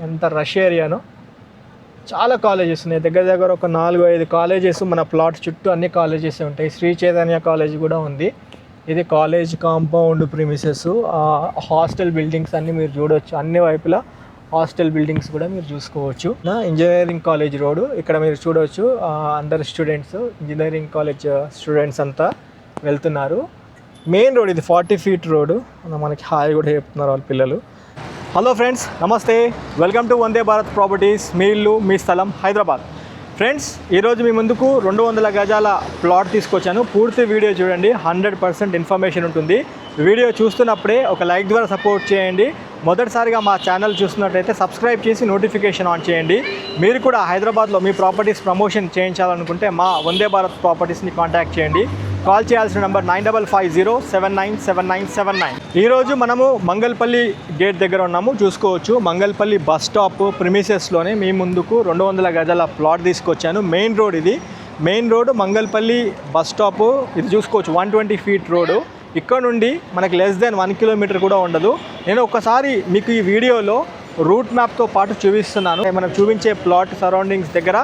ఎంత రష్ ఏరియానో. చాలా కాలేజెస్ ఉన్నాయి, దగ్గర దగ్గర ఒక 4-5 కాలేజెస్ మన ప్లాట్ చుట్టూ అన్ని కాలేజెస్ ఉంటాయి. శ్రీ చైతన్య కాలేజ్ కూడా ఉంది. ఇది college compound premises. Hostel buildings అన్నీ మీరు చూడవచ్చు, అన్ని వైపులా హాస్టల్ బిల్డింగ్స్ కూడా మీరు చూసుకోవచ్చు. ఇంజనీరింగ్ కాలేజ్ రోడ్ ఇక్కడ మీరు చూడవచ్చు. అందరు స్టూడెంట్స్, ఇంజనీరింగ్ కాలేజ్ స్టూడెంట్స్ అంతా వెళ్తున్నారు. మెయిన్ రోడ్ ఇది 40 ఫీట్ రోడ్. మనకి హాయ్ కూడా చెప్తున్నారు వాళ్ళ పిల్లలు. Hello friends, namaste, welcome to Vande Bharat properties. మీ ఇల్లు మీ స్థలం హైదరాబాద్. ఫ్రెండ్స్, ఈరోజు మీ ముందుకు 200 గజాల ప్లాట్ తీసుకొచ్చాను. పూర్తి వీడియో చూడండి, 100% ఇన్ఫర్మేషన్ ఉంటుంది. వీడియో చూస్తున్నప్పుడే ఒక లైక్ ద్వారా సపోర్ట్ చేయండి. మొదటిసారిగా మా ఛానల్ చూస్తున్నట్టయితే సబ్స్క్రైబ్ చేసి నోటిఫికేషన్ ఆన్ చేయండి. మీరు కూడా హైదరాబాద్లో మీ ప్రాపర్టీస్ ప్రమోషన్ చేయించాలనుకుంటే మా వందే భారత్ ప్రాపర్టీస్ని కాంటాక్ట్ చేయండి. కాల్ చేయాల్సిన నెంబర్ 9550797979. ఈరోజు మనము మంగళపల్లి గేట్ దగ్గర ఉన్నాము, చూసుకోవచ్చు. మంగళపల్లి బస్ స్టాప్ ప్రిమిసెస్లోనే మీ ముందుకు 200 గజాల ప్లాట్ తీసుకొచ్చాను. మెయిన్ రోడ్ ఇది, main road Mangalpalli bus stop. ఇది చూసుకోవచ్చు, 120 ఫీట్ రోడ్డు. ఇక్కడ నుండి మనకి లెస్ దెన్ 1 కిలోమీటర్ కూడా ఉండదు. నేను ఒకసారి మీకు ఈ వీడియోలో రూట్ మ్యాప్తో పాటు చూపిస్తున్నాను. మనం చూపించే ప్లాట్ సరౌండింగ్స్ దగ్గర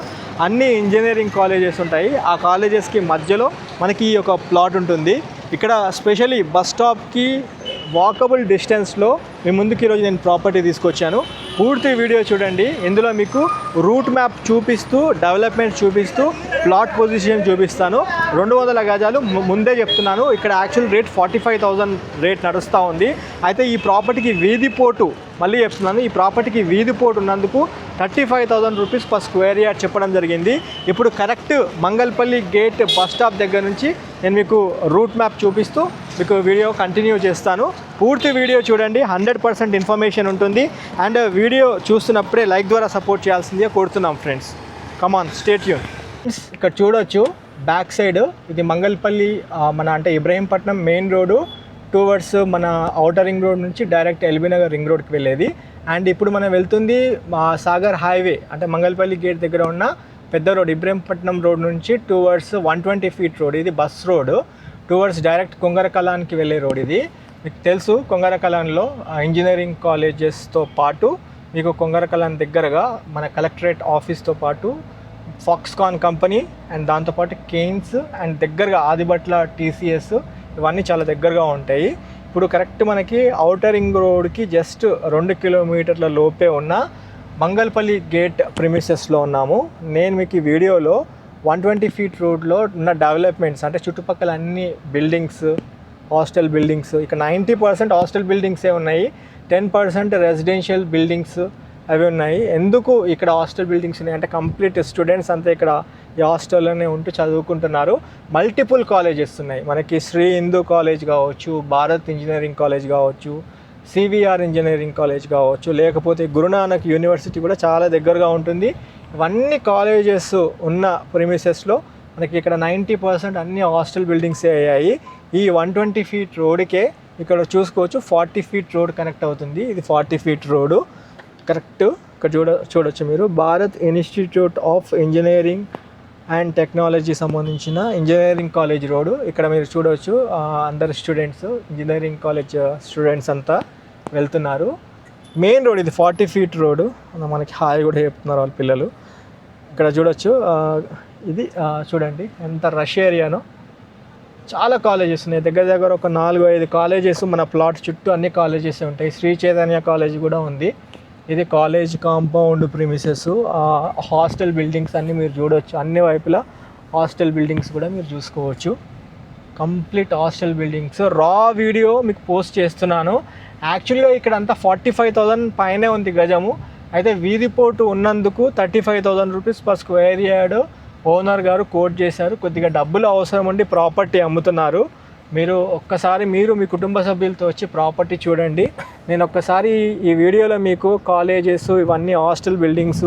అన్ని ఇంజనీరింగ్ కాలేజెస్ ఉంటాయి. ఆ కాలేజెస్కి మధ్యలో మనకి ఈ యొక్క ప్లాట్ ఉంటుంది. ఇక్కడ స్పెషల్లీ బస్ స్టాప్కి వాకబుల్ డిస్టెన్స్లో మీ ముందుకు ఈరోజు నేను ప్రాపర్టీ తీసుకొచ్చాను. పూర్తి వీడియో చూడండి. ఇందులో మీకు రూట్ మ్యాప్ చూపిస్తూ, డెవలప్మెంట్ చూపిస్తూ, ప్లాట్ పొజిషన్ చూపిస్తాను. 200 గజాలు ముందే చెప్తున్నాను. ఇక్కడ యాక్చువల్ రేట్ 45,000 రేట్ నడుస్తూ ఉంది. అయితే ఈ ప్రాపర్టీకి వీధి పోటు, మళ్ళీ చెప్తున్నాను, ఈ ప్రాపర్టీకి వీధి పోటు ఉన్నందుకు 35,000 రూపీస్ పర్ స్క్వేర్ యార్డ్ చెప్పడం జరిగింది. ఇప్పుడు correct Mangalpalli gate bus stop దగ్గర నుంచి నేను మీకు రూట్ మ్యాప్ చూపిస్తూ మీకు వీడియో కంటిన్యూ చేస్తాను. పూర్తి వీడియో చూడండి, 100% ఇన్ఫర్మేషన్ ఉంటుంది. అండ్ వీడియో చూస్తున్నప్పుడే లైక్ ద్వారా సపోర్ట్ చేయాల్సిందిగా కోరుతున్నాం ఫ్రెండ్స్. కమాన్, స్టే ట్యూన్. ఇక్కడ చూడవచ్చు బ్యాక్ సైడ్ ఇది మంగళపల్లి అంటే ఇబ్రహీంపట్నం మెయిన్ రోడ్డు టువర్డ్స్ మన ఔటర్ రింగ్ రోడ్ నుంచి డైరెక్ట్ ఎల్బీ నగర్ రింగ్ రోడ్కి వెళ్ళేది. అండ్ ఇప్పుడు మనం వెళ్తుంది సాగర్ హైవే, అంటే మంగళపల్లి గేట్ దగ్గర ఉన్న పెద్ద రోడ్ ఇబ్రహీంపట్నం రోడ్ నుంచి టువర్డ్స్ 120 ఫీట్ రోడ్. ఇది బస్ రోడ్ టువర్డ్స్ డైరెక్ట్ కొంగరకలాన్కి వెళ్ళే రోడ్. ఇది మీకు తెలుసు, కొంగరకలాన్లో ఇంజనీరింగ్ కాలేజెస్తో పాటు మీకు కొంగరకలాన్ దగ్గరగా మన కలెక్టరేట్ ఆఫీస్తో పాటు ఫాక్స్కాన్ కంపెనీ అండ్ దాంతోపాటు కేన్స్ అండ్ దగ్గరగా ఆదిబట్ల TCS ఇవన్నీ చాలా దగ్గరగా ఉంటాయి. ఇప్పుడు కరెక్ట్ మనకి ఔటర్ రింగ్ రోడ్కి జస్ట్ 2 కిలోమీటర్ల లోపే ఉన్న మంగళపల్లి గేట్ ప్రిమిసెస్లో ఉన్నాము. నేను మీకు ఈ వీడియోలో 120 ఫీట్ రోడ్లో ఉన్న డెవలప్మెంట్స్, అంటే చుట్టుపక్కల అన్ని బిల్డింగ్స్, హాస్టల్ బిల్డింగ్స్, ఇక్కడ 90% హాస్టల్ బిల్డింగ్సే ఉన్నాయి, 10% రెసిడెన్షియల్ బిల్డింగ్స్ అవి ఉన్నాయి. ఎందుకు ఇక్కడ హాస్టల్ బిల్డింగ్స్ ఉన్నాయి అంటే కంప్లీట్ స్టూడెంట్స్ అంతా ఇక్కడ ఈ హాస్టల్లోనే ఉంటూ చదువుకుంటున్నారు. మల్టిపుల్ కాలేజెస్ ఉన్నాయి మనకి, శ్రీ హిందూ కాలేజ్ కావచ్చు, భారత్ ఇంజనీరింగ్ కాలేజ్ కావచ్చు, CVR ఇంజనీరింగ్ కాలేజ్ కావచ్చు, లేకపోతే గురునానక్ యూనివర్సిటీ కూడా చాలా దగ్గరగా ఉంటుంది. ఇవన్నీ కాలేజెస్ ఉన్న ప్రిమిసెస్లో మనకి ఇక్కడ 90% అన్ని హాస్టల్ బిల్డింగ్సే అయ్యాయి. ఈ 120 ఫీట్ రోడ్కే ఇక్కడ చూసుకోవచ్చు 40 ఫీట్ రోడ్ కనెక్ట్ అవుతుంది. ఇది 40 ఫీట్ రోడ్డు కరెక్ట్. ఇక్కడ చూడొచ్చు మీరు Bharat institute of engineering and technology సంబంధించిన ఇంజనీరింగ్ కాలేజ్ రోడ్. ఇక్కడ మీరు చూడవచ్చు అందరు స్టూడెంట్స్, ఇంజనీరింగ్ కాలేజ్ స్టూడెంట్స్ అంతా వెళ్తున్నారు. మెయిన్ రోడ్ ఇది 40 ఫీట్ రోడ్. మనకి హాయ్ కూడా చెప్తున్నారు వాళ్ళ పిల్లలు. ఇక్కడ చూడొచ్చు, ఇది చూడండి ఎంత రష్ ఏరియానో. చాలా కాలేజెస్ ఉన్నాయి, దగ్గర దగ్గర ఒక 4-5 కాలేజెస్ మన ప్లాట్ చుట్టూ అన్ని కాలేజెస్ ఉంటాయి. శ్రీ చైతన్య కాలేజ్ కూడా ఉంది. ఇది college compound premises. Hostel buildings అన్నీ మీరు చూడవచ్చు, అన్ని వైపులా హాస్టల్ బిల్డింగ్స్ కూడా మీరు చూసుకోవచ్చు. Complete hostel buildings. రా వీడియో మీకు పోస్ట్ చేస్తున్నాను. యాక్చువల్గా ఇక్కడ అంతా 45,000 పైనే ఉంది గజము. అయితే వీధి పోటు ఉన్నందుకు 35,000 rupees per square yard owner గారు కోట్ చేశారు. కొద్దిగా డబ్బులు అవసరం ఉండి ప్రాపర్టీ అమ్ముతున్నారు. మీరు ఒక్కసారి మీ కుటుంబ సభ్యులతో వచ్చి ప్రాపర్టీ చూడండి. నేను ఒక్కసారి ఈ వీడియోలో మీకు కాలేజెస్, ఇవన్నీ హాస్టల్ బిల్డింగ్స్,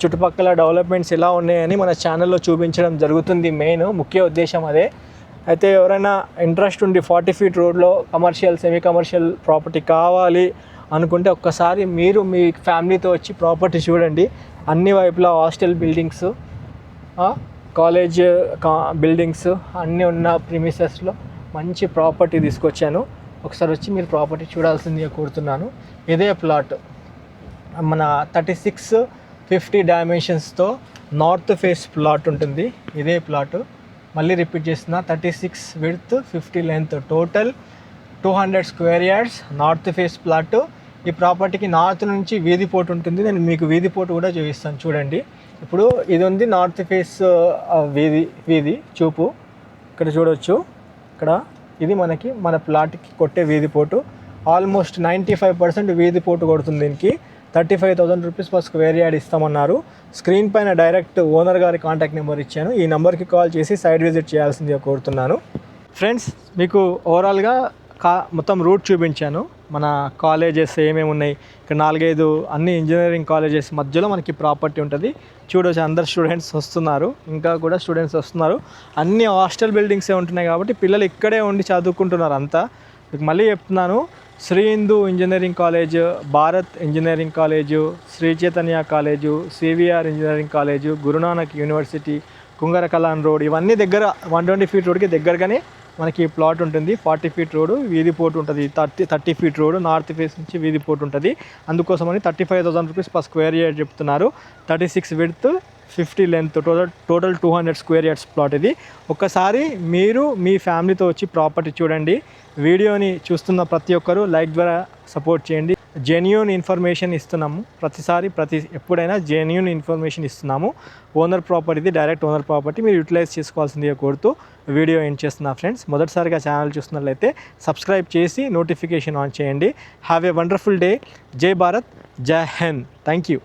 చుట్టుపక్కల డెవలప్మెంట్స్ ఎలా ఉన్నాయని మన ఛానల్లో చూపించడం జరుగుతుంది. మెయిన్ ముఖ్య ఉద్దేశం అదే. అయితే ఎవరైనా ఇంట్రెస్ట్ ఉండి 40 ఫీట్ రోడ్లో కమర్షియల్, సెమీ కమర్షియల్ ప్రాపర్టీ కావాలి అనుకుంటే ఒక్కసారి మీరు మీ ఫ్యామిలీతో వచ్చి ప్రాపర్టీ చూడండి. అన్ని వైపులా హాస్టల్ బిల్డింగ్స్, కాలేజ్ బిల్డింగ్స్ అన్నీ ఉన్న ప్రిమిసెస్లో మంచి ప్రాపర్టీ తీసుకొచ్చాను. ఒకసారి వచ్చి మీరు ప్రాపర్టీ చూడాల్సిందిగా కోరుతున్నాను. ఇదే ప్లాట్ మన 3650 డైమెన్షన్స్తో నార్త్ ఫేస్ ప్లాట్ ఉంటుంది. ఇదే ప్లాట్ మళ్ళీ రిపీట్ చేస్తున్నా, 36 width 50 length, total 200 square yards north phase plot. ఈ ప్రాపర్టీకి నార్త్ నుంచి వీధి పోటు ఉంటుంది. నేను మీకు వీధి పోటు కూడా చూపిస్తాను చూడండి. ఇప్పుడు ఇది ఉంది నార్త్ ఫేస్ వీధి చూపు, ఇక్కడ చూడవచ్చు. ఇక్కడ ఇది మన ప్లాట్కి కొట్టే వీధి పోటు. ఆల్మోస్ట్ 95% వీధి పోటు కొడుతుంది. దీనికి 35,000 రూపీస్ పర్ స్క్వేర్ యార్డ్ ఇస్తామన్నారు. స్క్రీన్ పైన డైరెక్ట్ ఓనర్ గారి కాంటాక్ట్ నెంబర్ ఇచ్చాను. ఈ నెంబర్కి కాల్ చేసి సైట్ విజిట్ చేయాల్సిందిగా కోరుతున్నాను. ఫ్రెండ్స్, మీకు ఓవరాల్గా మొత్తం రూట్ చూపించాను. మన కాలేజెస్ ఏమేమి ఉన్నాయి, ఇక్కడ 4-5 అన్ని ఇంజనీరింగ్ కాలేజెస్ మధ్యలో మనకి ప్రాపర్టీ ఉంటుంది. చూడవచ్చు, అందరు స్టూడెంట్స్ వస్తున్నారు, ఇంకా కూడా స్టూడెంట్స్ వస్తున్నారు. అన్ని హాస్టల్ బిల్డింగ్సే ఉంటున్నాయి కాబట్టి పిల్లలు ఇక్కడే ఉండి చదువుకుంటున్నారు అంతా. మీకు మళ్ళీ చెప్తున్నాను, Shri Hindu engineering college, Bharat engineering college, Sri Chaitanya college, CVR engineering college, Guru Nanak university, Kongara Kalan road, ఇవన్నీ దగ్గర 120 ఫీట్ రోడ్కి దగ్గరగానే మనకి ప్లాట్ ఉంటుంది. 40 ఫీట్ రోడ్ వీధి పోటు ఉంటుంది. 30 ఫీట్ రోడ్ నార్త్ ఫేస్ నుంచి వీధి పోటు ఉంటుంది. అందుకోసమని 35,000 రూపీస్ పర్ స్క్వేర్ యార్డ్ చెప్తున్నారు. 36 width 50 length, total 200 square yards plot ఇది. ఒక్కసారి మీరు మీ ఫ్యామిలీతో వచ్చి ప్రాపర్టీ చూడండి. వీడియోని చూస్తున్న ప్రతి ఒక్కరూ లైక్ ద్వారా సపోర్ట్ చేయండి. జెన్యూన్ ఇన్ఫర్మేషన్ ఇస్తున్నాము ఎప్పుడైనా జెన్యూన్ ఇన్ఫర్మేషన్ ఇస్తున్నాము. Owner property, direct owner property మీరు యూటిలైజ్ చేసుకోవాల్సిందిగా కోరుతూ వీడియో ఎండ్ చేస్తున్నా. ఫ్రెండ్స్, మొదటిసారిగా ఛానల్ చూస్తున్నట్లయితే సబ్స్క్రైబ్ చేసి నోటిఫికేషన్ ఆన్ చేయండి. Have a wonderful day. జై భారత్, జై హింద్. Thank you.